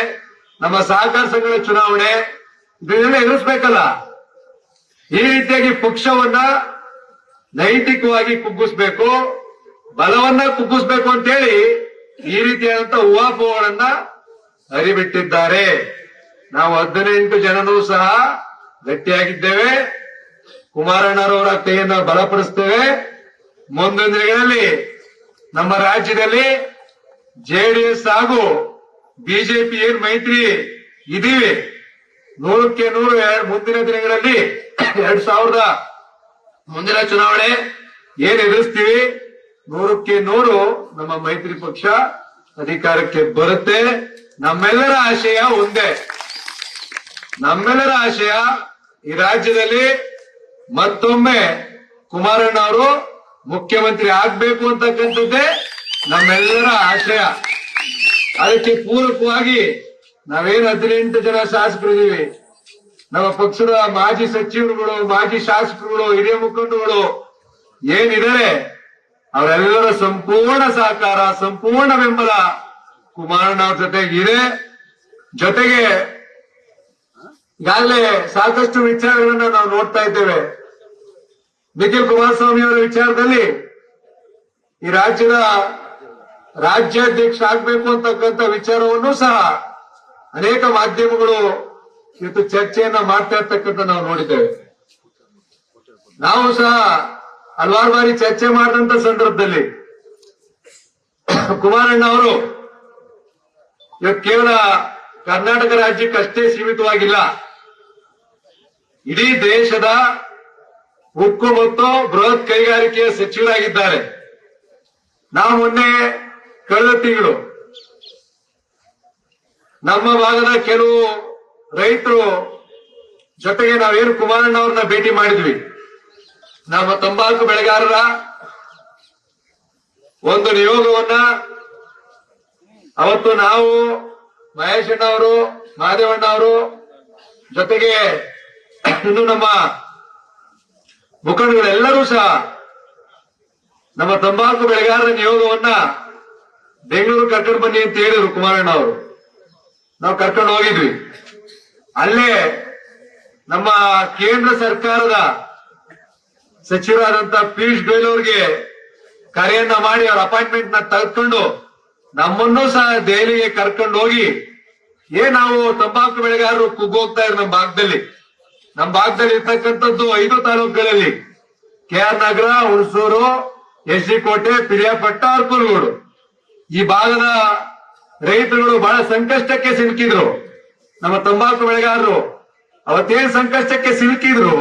ನಮ್ಮ ಸಹಕಾರ ಸಂಘಗಳ ಚುನಾವಣೆ, ಇದನ್ನೆಲ್ಲ ಎದುರಿಸ್ಬೇಕಲ್ಲ. ಈ ರೀತಿಯಾಗಿ ಪಕ್ಷವನ್ನ ನೈತಿಕವಾಗಿ ಕುಗ್ಗಿಸ್ಬೇಕು, ಬಲವನ್ನ ಕುಗ್ಗಿಸ್ಬೇಕು ಅಂತೇಳಿ ಈ ರೀತಿಯಾದಂತ ಊಹಾಪೋಹಗಳನ್ನ ಹರಿಬಿಟ್ಟಿದ್ದಾರೆ. ನಾವು 18 ಜನನೂ ಸಹ ಗಟ್ಟಿಯಾಗಿದ್ದೇವೆ. ಕುಮಾರಣ್ಣರವರ ಕೈಯನ್ನು ಬಲಪಡಿಸ್ತೇವೆ. ಮುಂದಿನ ದಿನಗಳಲ್ಲಿ ನಮ್ಮ ರಾಜ್ಯದಲ್ಲಿ ಜೆಡಿಎಸ್ ಹಾಗೂ ಬಿಜೆಪಿ ಏನ್ ಮೈತ್ರಿ ಇದೀವಿ, 100% ಮುಂದಿನ ದಿನಗಳಲ್ಲಿ 2000 ಮುಂದಿನ ಚುನಾವಣೆ ಏನ್ ಎದುರಿಸ್ತೀವಿ, 100% ನಮ್ಮ ಮೈತ್ರಿ ಪಕ್ಷ ಅಧಿಕಾರಕ್ಕೆ ಬರುತ್ತೆ. ನಮ್ಮೆಲ್ಲರ ಆಶಯ ಒಂದೇ, ನಮ್ಮೆಲ್ಲರ ಆಶಯ ಈ ರಾಜ್ಯದಲ್ಲಿ ಮತ್ತೊಮ್ಮೆ ಕುಮಾರಣ್ಣ ಅವರು ಮುಖ್ಯಮಂತ್ರಿ ಆಗ್ಬೇಕು ಅಂತಕ್ಕಂಥದ್ದೇ ನಮ್ಮೆಲ್ಲರ ಆಶಯ. ಅದಕ್ಕೆ ಪೂರಕವಾಗಿ ನಾವೇನು 18 ಜನ ಶಾಸಕರಿದ್ದೀವಿ, ನಮ್ಮ ಪಕ್ಷದ ಮಾಜಿ ಸಚಿವರುಗಳು, ಮಾಜಿ ಶಾಸಕರುಗಳು, ಹಿರಿಯ ಮುಖಂಡರುಗಳು ಏನಿದ್ದಾರೆ ಅವರೆಲ್ಲರ ಸಂಪೂರ್ಣ ಸಹಕಾರ, ಸಂಪೂರ್ಣ ಬೆಂಬಲ ಕುಮಾರಣ್ಣ ಅವ್ರ ಜೊತೆಗಿದೆ. ಜೊತೆಗೆ ಈಗಾಗಲೇ ಸಾಕಷ್ಟು ವಿಚಾರಗಳನ್ನ ನಾವು ನೋಡ್ತಾ ಇದ್ದೇವೆ. ನಿಖಿಲ್ ಕುಮಾರಸ್ವಾಮಿ ಅವರ ವಿಚಾರದಲ್ಲಿ ಈ ರಾಜ್ಯದ ರಾಜ್ಯಾಧ್ಯಕ್ಷ ಆಗ್ಬೇಕು ಅಂತಕ್ಕಂಥ ವಿಚಾರವನ್ನು ಸಹ ಅನೇಕ ಮಾಧ್ಯಮಗಳು ಇವತ್ತು ಚರ್ಚೆಯನ್ನ ಮಾಡ್ತಾ ಇರ್ತಕ್ಕಂಥ ನಾವು ನೋಡಿದ್ದೇವೆ. ನಾವು ಸಹ ಹಲವಾರು ಬಾರಿ ಚರ್ಚೆ ಮಾಡಿದಂತ ಸಂದರ್ಭದಲ್ಲಿ ಕುಮಾರಣ್ಣ ಅವರು ಇವತ್ತು ಕೇವಲ ಕರ್ನಾಟಕ ರಾಜ್ಯಕ್ಕಷ್ಟೇ ಸೀಮಿತವಾಗಿಲ್ಲ, ಇಡೀ ದೇಶದ ಉಕ್ಕು ಮತ್ತು ಬೃಹತ್ ಕೈಗಾರಿಕೆಯ ಸಚಿವರಾಗಿದ್ದಾರೆ. ನಾವು ಮೊನ್ನೆ ಕಳೆದ ತಿಂಗಳು ನಮ್ಮ ಭಾಗದ ಕೆಲವು ರೈತರು ಜೊತೆಗೆ ನಾವೇನು ಕುಮಾರಣ್ಣ ಅವ್ರನ್ನ ಭೇಟಿ ಮಾಡಿದ್ವಿ. ನಮ್ಮ ತಂಬಾಕು ಬೆಳೆಗಾರರ ಒಂದು ನಿಯೋಗವನ್ನ ಅವತ್ತು ನಾವು, ಮಹೇಶಣ್ಣ ಅವರು, ಮಹದೇವಣ್ಣ ಅವರು, ಜೊತೆಗೆ ಇನ್ನು ನಮ್ಮ ಮುಖಂಡಗಳೆಲ್ಲರೂ ಸಹ ನಮ್ಮ ತಂಬಾಕು ಬೆಳೆಗಾರರ ನಿಯೋಗವನ್ನ ಬೆಂಗಳೂರು ಕರ್ಕೊಂಡು ಬನ್ನಿ ಅಂತ ಹೇಳಿದ್ರು ಕುಮಾರಣ್ಣ ಅವರು. ನಾವು ಕರ್ಕೊಂಡು ಹೋಗಿದ್ವಿ. ಅಲ್ಲೇ ನಮ್ಮ ಕೇಂದ್ರ ಸರ್ಕಾರದ ಸಚಿವರಾದಂತ ಪಿಯೂಷ್ ಗೋಯಲ್ ಅವರಿಗೆ ಕರೆಯನ್ನ ಮಾಡಿ ಅವ್ರ ಅಪಾಯಿಂಟ್ಮೆಂಟ್ ನ ತೆಗೆದುಕೊಂಡು ನಮ್ಮನ್ನೂ ಸಹ ದೆಹಲಿಗೆ ಕರ್ಕೊಂಡು ಹೋಗಿ ನಾವು ತಂಬಾಕು ಬೆಳೆಗಾರರು ಕುಗ್ಗೋಗ್ತಾ ಇದ್ರು. ನಮ್ಮ ಭಾಗದಲ್ಲಿ ಇರ್ತಕ್ಕಂಥದ್ದು 5 ತಾಲೂಕುಗಳಲ್ಲಿ KR ನಗರ, ಹುಣಸೂರು, SD ಕೋಟೆ, ಪಿರಿಯಾಪಟ್ಟ, ಅರ್ಕಲ್ಗೂಡು ಈ ಭಾಗದ ರೈತರುಗಳು ಬಹಳ ಸಂಕಷ್ಟಕ್ಕೆ ಸಿಲುಕಿದ್ರು. ನಮ್ಮ ತಂಬಾಕು ಬೆಳೆಗಾರರು ಅವತ್ತೇನ್ ಸಂಕಷ್ಟಕ್ಕೆ ಸಿಲುಕಿದ್ರು,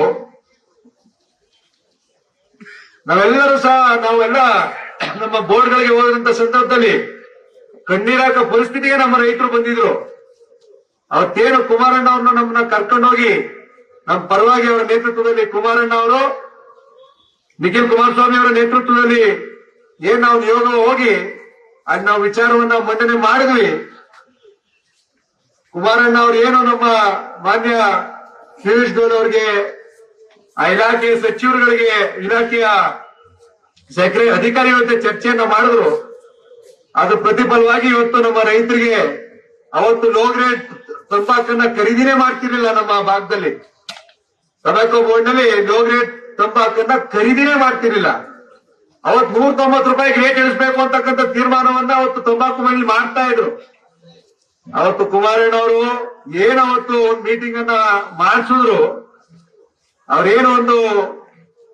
ನಾವೆಲ್ಲರೂ ಸಹ ನಾವೆಲ್ಲ ನಮ್ಮ ಬೋರ್ಡ್ಗಳಿಗೆ ಹೋದಂತ ಸಂದರ್ಭದಲ್ಲಿ ಕಣ್ಣೀರಾಕ ಪರಿಸ್ಥಿತಿಗೆ ನಮ್ಮ ರೈತರು ಬಂದಿದ್ರು. ಅವತ್ತೇನು ಕುಮಾರಣ್ಣ ಅವ್ರನ್ನ ನಮ್ಮನ್ನ ಕರ್ಕೊಂಡೋಗಿ ನಮ್ಮ ಪರವಾಗಿ ಅವರ ನೇತೃತ್ವದಲ್ಲಿ ಕುಮಾರಣ್ಣ ಅವರು, ನಿಖಿಲ್ ಕುಮಾರಸ್ವಾಮಿ ಅವರ ನೇತೃತ್ವದಲ್ಲಿ ಏನ್ ನಾವು ನಿಯೋಗ ಹೋಗಿ ಅಲ್ಲಿ ನಾವು ವಿಚಾರವನ್ನ ಮಂಡನೆ ಮಾಡಿದ್ವಿ. ಕುಮಾರಣ್ಣ ಅವರು ಏನು ನಮ್ಮ ಮಾನ್ಯ ಪಿಯೂಷ್ ಗೋಯಲ್ ಅವರಿಗೆ, ಆ ಇಲಾಖೆಯ ಸಚಿವರುಗಳಿಗೆ, ಇಲಾಖೆಯ ಅಧಿಕಾರಿಗಳ ಜೊತೆ ಚರ್ಚೆಯನ್ನ ಮಾಡಿದ್ರು. ಅದು ಪ್ರತಿಫಲವಾಗಿ ಇವತ್ತು ನಮ್ಮ ರೈತರಿಗೆ ಅವತ್ತು ಲೋ ಗ್ರೇಡ್ ತಂಬಾಕನ್ನ ಖರೀದಿನೇ ಮಾಡ್ತಿರ್ಲಿಲ್ಲ. ನಮ್ಮ ಭಾಗದಲ್ಲಿ ಟೊಬ್ಯಾಕೋ ಬೋರ್ಡ್ ನಲ್ಲಿ ಲೋ ಗ್ರೇಡ್ ತಂಬಾಕನ್ನ ಖರೀದಿನೇ ಮಾಡ್ತಿರ್ಲಿಲ್ಲ. ಅವತ್ತು 190 ರೂಪಾಯಿಗೆ ರೇಟ್ ಇಳಿಸಬೇಕು ಅಂತಕ್ಕಂಥ ತೀರ್ಮಾನವನ್ನ ಅವತ್ತು ತಂಬಾಕು ಮಂಡಳಿ ಮಾಡ್ತಾ ಇದ್ರು. ಅವತ್ತು ಕುಮಾರಣ್ಣ ಅವರು ಏನವತ್ತು ಒಂದು ಮೀಟಿಂಗ್ ಅನ್ನ ಮಾಡಿಸಿದ್ರು. ಅವ್ರೇನು ಒಂದು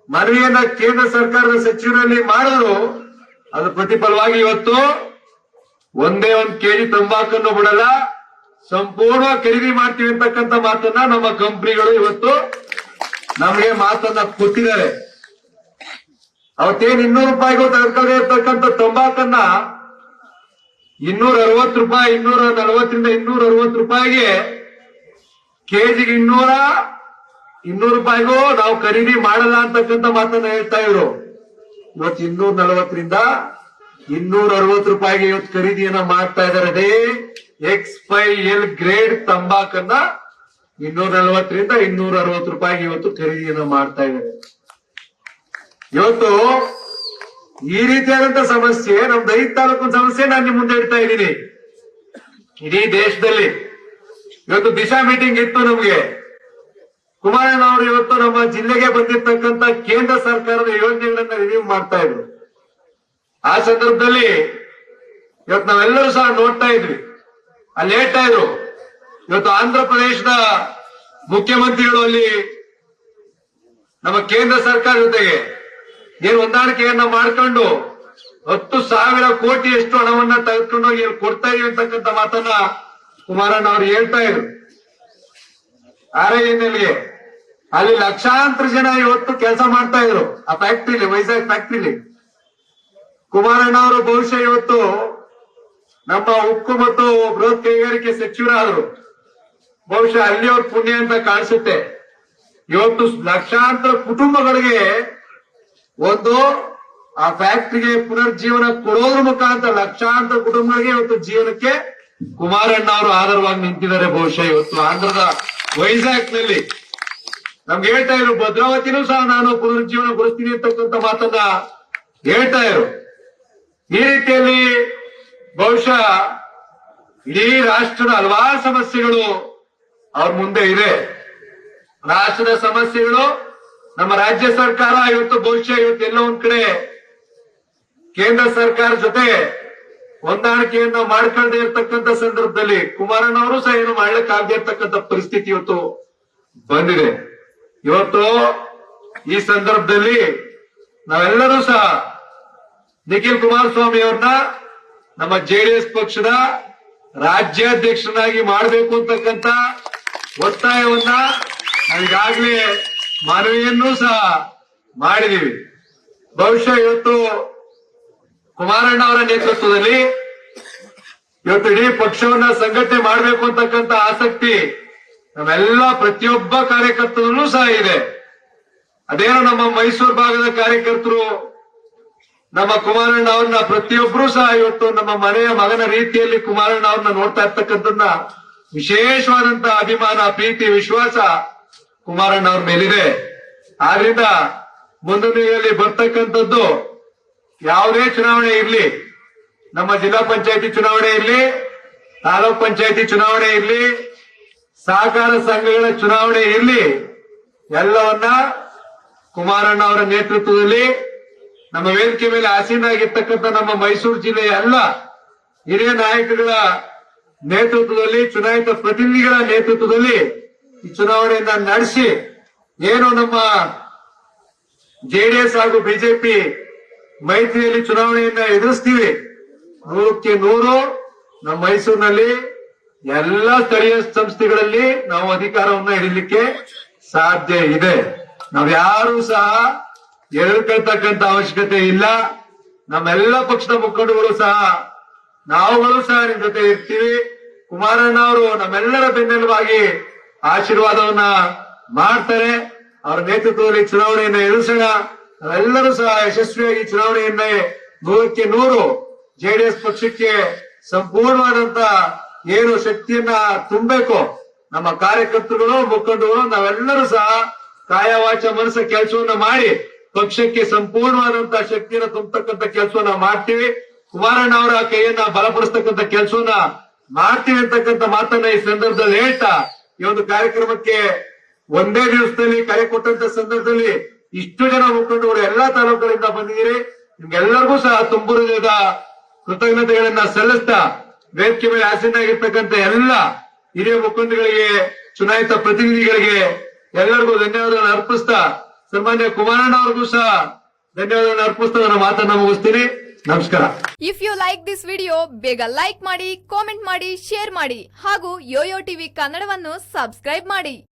ಮನವಿಯನ್ನ ಕೇಂದ್ರ ಸರ್ಕಾರದ ಸಚಿವರಲ್ಲಿ ಮಾಡಿದ್ರು. ಅದು ಪ್ರತಿಫಲವಾಗಿ ಇವತ್ತು ಒಂದೇ 1 ಕೆಜಿ ತಂಬಾಕನ್ನು ಬಿಡಲ್ಲ, ಸಂಪೂರ್ಣವಾಗಿ ಖರೀದಿ ಮಾಡ್ತೀವಿ ಅಂತಕ್ಕಂಥ ಮಾತನ್ನ ನಮ್ಮ ಕಂಪನಿಗಳು ಇವತ್ತು ನಮಗೆ ಮಾತನ್ನ ಕೊಟ್ಟಿದ್ದಾರೆ. ಅವತ್ತೇನು 200 ರೂಪಾಯಿಗೂ ತೆಗೆದುಕೊಳ್ಳದೆ ಇರ್ತಕ್ಕಂಥ ತಂಬಾಕನ್ನ 260 ರೂಪಾಯಿ, 240ರಿಂದ 260 ರೂಪಾಯಿಗೆ ಕೆಜಿಗೆ 200 ರೂಪಾಯಿಗೂ ನಾವು ಖರೀದಿ ಮಾಡಲ್ಲ ಅಂತಕ್ಕಂಥ ಮಾತನ್ನ ಹೇಳ್ತಾ ಇದ್ರು. ಇವತ್ತು 240ರಿಂದ 260 ರೂಪಾಯಿಗೆ ಇವತ್ತು ಖರೀದಿಯನ್ನ ಮಾಡ್ತಾ ಇದ್ದಾರೆ. ಅದೇ X5L ಗ್ರೇಡ್ ತಂಬಾಕನ್ನ 240ರಿಂದ 260 ರೂಪಾಯಿಗೆ ಇವತ್ತು ಖರೀದಿಯನ್ನ ಮಾಡ್ತಾ ಇದ್ದಾರೆ. ಇವತ್ತು ಈ ರೀತಿಯಾದಂತ ಸಮಸ್ಯೆ ನಮ್ದು 5 ತಾಲೂಕಿನ ಸಮಸ್ಯೆ ನಾನು ನಿಮ್ಮ ಮುಂದೆ ಇಡ್ತಾ ಇದ್ದೀನಿ. ಇಡೀ ದೇಶದಲ್ಲಿ ಇವತ್ತು ದಿಶಾ ಮೀಟಿಂಗ್ ಇತ್ತು ನಮ್ಗೆ. ಕುಮಾರಣ್ಣ ಅವರು ಇವತ್ತು ನಮ್ಮ ಜಿಲ್ಲೆಗೆ ಬಂದಿರತಕ್ಕಂತ ಕೇಂದ್ರ ಸರ್ಕಾರದ ಯೋಜನೆಗಳನ್ನ ರಿವ್ಯೂ ಮಾಡ್ತಾ ಇದ್ರು. ಆ ಸಂದರ್ಭದಲ್ಲಿ ಇವತ್ತು ನಾವೆಲ್ಲರೂ ಸಹ ನೋಡ್ತಾ ಇದ್ವಿ. ಅಲ್ಲಿ ಹೇಳ್ತಾ ಇದ್ರು, ಇವತ್ತು ಆಂಧ್ರ ಪ್ರದೇಶದ ಮುಖ್ಯಮಂತ್ರಿಗಳು ಅಲ್ಲಿ ನಮ್ಮ ಕೇಂದ್ರ ಸರ್ಕಾರ ಜೊತೆಗೆ ಏನು ಹೊಂದಾಣಿಕೆಯನ್ನ ಮಾಡ್ಕೊಂಡು 10,000 ಕೋಟಿಯಷ್ಟು ಹಣವನ್ನ ತೆಗೆದುಕೊಂಡು ಹೋಗಿ ಇಲ್ಲಿ ಕೊಡ್ತಾ ಇದೀವಿ ಅಂತಕ್ಕಂಥ ಮಾತನ್ನ ಕುಮಾರಣ್ಣ ಅವರು ಹೇಳ್ತಾ ಇದ್ರು. RINLಗೆ ಅಲ್ಲಿ ಲಕ್ಷಾಂತರ ಜನ ಇವತ್ತು ಕೆಲಸ ಮಾಡ್ತಾ ಇದ್ರು ಆ ಫ್ಯಾಕ್ಟ್ರಿಲಿ, ವೈಜಾಗ್ ಫ್ಯಾಕ್ಟ್ರಿಲಿ. ಕುಮಾರಣ್ಣ ಅವರು ಬಹುಶಃ ಇವತ್ತು ನಮ್ಮ ಉಕ್ಕು ಮತ್ತು ಬೃಹತ್ ಕೈಗಾರಿಕೆ ಸಚಿವರಾದ್ರು. ಬಹುಶಃ ಅಲ್ಲಿ ಅವ್ರ ಪುಣ್ಯ ಅಂತ ಕಾಣಿಸುತ್ತೆ. ಇವತ್ತು ಲಕ್ಷಾಂತರ ಕುಟುಂಬಗಳಿಗೆ ಒಂದು ಆ ಫ್ಯಾಕ್ಟ್ರಿಗೆ ಪುನರ್ಜೀವನ ಕೊಡೋದ್ರ ಮುಖಾಂತರ ಲಕ್ಷಾಂತರ ಕುಟುಂಬಗಳಿಗೆ ಇವತ್ತು ಜೀವನಕ್ಕೆ ಕುಮಾರಣ್ಣ ಅವರು ಆಧಾರವಾಗಿ ನಿಂತಿದ್ದಾರೆ. ಬಹುಶಃ ಇವತ್ತು ಆಂಧ್ರದ ವೈಜಾಗ್ ನಲ್ಲಿ ನಮ್ಗೆ ಹೇಳ್ತಾ ಇದ್ರು, ಭದ್ರಾವತಿನೂ ಸಹ ನಾನು ಪುನರ್ಜೀವನ ಗೊಳಿಸ್ತೀನಿ ಅಂತಕ್ಕಂಥ ಮಾತನ್ನ ಹೇಳ್ತಾ ಇದ್ರು. ಈ ರೀತಿಯಲ್ಲಿ ಬಹುಶಃ ಇಡೀ ರಾಷ್ಟ್ರದ ಹಲವಾರು ಸಮಸ್ಯೆಗಳು ಅವ್ರ ಮುಂದೆ ಇದೆ. ರಾಷ್ಟ್ರದ ಸಮಸ್ಯೆಗಳು ನಮ್ಮ ರಾಜ್ಯ ಸರ್ಕಾರ ಇವತ್ತು ಬಹುಶಃ ಇವತ್ತೆಲ್ಲ ಒಂದ್ ಕಡೆ ಕೇಂದ್ರ ಸರ್ಕಾರ ಜೊತೆ ಹೊಂದಾಣಿಕೆಯನ್ನು ಮಾಡ್ಕೊಳ್ಳದೆ ಇರ್ತಕ್ಕಂಥ ಸಂದರ್ಭದಲ್ಲಿ ಕುಮಾರಣ್ಣ ಅವರು ಸಹ ಏನು ಮಾಡ್ಲಿಕ್ಕಾಗದೆ ಇರ್ತಕ್ಕಂಥ ಪರಿಸ್ಥಿತಿ ಇವತ್ತು ಬಂದಿದೆ. ಇವತ್ತು ಈ ಸಂದರ್ಭದಲ್ಲಿ ನಾವೆಲ್ಲರೂ ಸಹ ನಿಖಿಲ್ ಕುಮಾರಸ್ವಾಮಿ ಅವ್ರನ್ನ ನಮ್ಮ JDS ಪಕ್ಷದ ರಾಜ್ಯಾಧ್ಯಕ್ಷನಾಗಿ ಮಾಡಬೇಕು ಅಂತಕ್ಕಂಥ ಒತ್ತಾಯವನ್ನ ನಾವೀಗಾಗಲೇ ಮನವಿಯನ್ನೂ ಸಹ ಮಾಡಿದೀವಿ. ಬಹುಶಃ ಇವತ್ತು ಕುಮಾರಣ್ಣ ಅವರ ನೇತೃತ್ವದಲ್ಲಿ ಇವತ್ತು ಇಡೀ ಪಕ್ಷವನ್ನ ಸಂಘಟನೆ ಮಾಡಬೇಕು ಅಂತಕ್ಕಂಥ ಆಸಕ್ತಿ ನಮ್ಮೆಲ್ಲ ಪ್ರತಿಯೊಬ್ಬ ಕಾರ್ಯಕರ್ತರಲ್ಲೂ ಸಹ ಇದೆ. ಅದೇನೋ ನಮ್ಮ ಮೈಸೂರು ಭಾಗದ ಕಾರ್ಯಕರ್ತರು ನಮ್ಮ ಕುಮಾರಣ್ಣ ಅವ್ರನ್ನ ಪ್ರತಿಯೊಬ್ಬರು ಸಹ ಇವತ್ತು ನಮ್ಮ ಮನೆಯ ಮಗನ ರೀತಿಯಲ್ಲಿ ಕುಮಾರಣ್ಣ ಅವ್ರನ್ನ ನೋಡ್ತಾ ಇರ್ತಕ್ಕಂಥದ್ದನ್ನ ವಿಶೇಷವಾದಂತ ಅಭಿಮಾನ, ಪ್ರೀತಿ, ವಿಶ್ವಾಸ ಕುಮಾರಣ್ಣ ಅವ್ರ ಮೇಲಿದೆ. ಆದ್ರಿಂದ ಮುಂದಿನಲ್ಲಿ ಬರ್ತಕ್ಕಂಥದ್ದು ಯಾವುದೇ ಚುನಾವಣೆ ಇರ್ಲಿ, ನಮ್ಮ ಜಿಲ್ಲಾ ಪಂಚಾಯತಿ ಚುನಾವಣೆ ಇರ್ಲಿ, ತಾಲೂಕ್ ಪಂಚಾಯತಿ ಚುನಾವಣೆ ಇರ್ಲಿ, ಸಹಕಾರ ಸಂಘಗಳ ಚುನಾವಣೆ ಇರ್ಲಿ, ಎಲ್ಲವನ್ನ ಕುಮಾರಣ್ಣ ಅವರ ನೇತೃತ್ವದಲ್ಲಿ ನಮ್ಮ ವೇದಿಕೆ ಮೇಲೆ ಆಸೀನರಾಗಿರ್ತಕ್ಕಂಥ ನಮ್ಮ ಮೈಸೂರು ಜಿಲ್ಲೆಯ ಎಲ್ಲ ಹಿರಿಯ ನಾಯಕಗಳ ನೇತೃತ್ವದಲ್ಲಿ, ಚುನಾಯಿತ ಪ್ರತಿನಿಧಿಗಳ ನೇತೃತ್ವದಲ್ಲಿ ಈ ಚುನಾವಣೆಯನ್ನ ನಡೆಸಿ ಏನು ನಮ್ಮ JDS ಹಾಗೂ ಬಿಜೆಪಿ ಮೈತ್ರಿಯಲ್ಲಿ ಚುನಾವಣೆಯನ್ನ ಎದುರಿಸ್ತೀವಿ, 100ಕ್ಕೆ 100 ನಮ್ಮ ಮೈಸೂರಿನಲ್ಲಿ ಎಲ್ಲ ಸ್ಥಳೀಯ ಸಂಸ್ಥೆಗಳಲ್ಲಿ ನಾವು ಅಧಿಕಾರವನ್ನ ಹಿಡಿಲಿಕ್ಕೆ ಸಾಧ್ಯ ಇದೆ. ನಾವ್ ಯಾರು ಸಹ ಎದುರ್ಕೊಳ್ತಕ್ಕಂಥ ಅವಶ್ಯಕತೆ ಇಲ್ಲ. ನಮ್ಮೆಲ್ಲ ಪಕ್ಷದ ಮುಖಂಡಗಳು ಸಹ ನಾವುಗಳು ಸಹ ನಿಮ್ ಜೊತೆ ಇರ್ತೀವಿ. ಕುಮಾರಣ್ಣ ಅವರು ನಮ್ಮೆಲ್ಲರ ಬೆನ್ನೆಲುಬಾಗಿ ಆಶೀರ್ವಾದವನ್ನ ಮಾಡ್ತಾರೆ. ಅವರ ನೇತೃತ್ವದಲ್ಲಿ ಚುನಾವಣೆಯನ್ನ ಎದುರಿಸೋಣ. ನಾವೆಲ್ಲರೂ ಸಹ ಯಶಸ್ವಿಯಾಗಿ ಚುನಾವಣೆಯನ್ನ 100ಕ್ಕೆ 100 JDS ಪಕ್ಷಕ್ಕೆ ಸಂಪೂರ್ಣವಾದಂತ ಏನು ಶಕ್ತಿಯನ್ನ ತುಂಬಬೇಕು ನಮ್ಮ ಕಾರ್ಯಕರ್ತರುಗಳು, ಮುಖಂಡರು, ನಾವೆಲ್ಲರೂ ಸಹ ಕಾಯ ವಾಚ ಮನಸ್ಸ ಕೆಲಸವನ್ನ ಮಾಡಿ ಪಕ್ಷಕ್ಕೆ ಸಂಪೂರ್ಣವಾದಂತ ಶಕ್ತಿಯನ್ನು ತುಂಬತಕ್ಕಂಥ ಕೆಲಸವನ್ನ ಮಾಡ್ತೀವಿ. ಕುಮಾರಣ್ಣ ಅವರ ಕೈಯನ್ನ ಬಲಪಡಿಸ್ತಕ್ಕಂಥ ಕೆಲಸವನ್ನ ಮಾಡ್ತೀವಿ ಅಂತಕ್ಕಂಥ ಮಾತನ್ನ ಈ ಸಂದರ್ಭದಲ್ಲಿ ಹೇಳ್ತಾ, ಈ ಒಂದು ಕಾರ್ಯಕ್ರಮಕ್ಕೆ ಒಂದೇ ದಿವಸದಲ್ಲಿ ಕರೆ ಕೊಟ್ಟಂತ ಸಂದರ್ಭದಲ್ಲಿ ಇಷ್ಟು ಜನ ಮುಖಂಡರು ಎಲ್ಲಾ ತಾಲೂಕುಗಳಿಂದ ಬಂದಿದ್ದೀರಿ. ನಿಮ್ಗೆಲ್ಲರಿಗೂ ಸಹ ತುಂಬು ಹೃದಯದ ಕೃತಜ್ಞತೆಗಳನ್ನ ಸಲ್ಲಿಸ್ತಾ, ವೇದಿಕೆ ಮೇಲೆ ಆಸೀನರಾಗಿರ್ತಕ್ಕಂಥ ಎಲ್ಲ ಹಿರಿಯ ಮುಖಂಡಗಳಿಗೆ, ಚುನಾಯಿತ ಪ್ರತಿನಿಧಿಗಳಿಗೆ ಎಲ್ಲರಿಗೂ ಧನ್ಯವಾದಗಳನ್ನು ಅರ್ಪಿಸ್ತಾ, ಸನ್ಮಾನ್ಯ ಕುಮಾರಣ್ಣ ಅವ್ರಿಗೂ ಸಹ ಧನ್ಯವಾದಗಳನ್ನು ಅರ್ಪಿಸ್ತಾ ನನ್ನ ಮಾತನ್ನ ಮುಗಿಸ್ತೀನಿ. ನಮಸ್ಕಾರ. If you like this video ಬೇಗ ಲೈಕ್ ಮಾಡಿ, ಕಾಮೆಂಟ್ ಮಾಡಿ, ಶೇರ್ ಮಾಡಿ ಹಾಗೂ ಯೋಯೋ ಟಿವಿ ಕನ್ನಡವನ್ನು ಸಬ್ಸ್ಕ್ರೈಬ್ ಮಾಡಿ.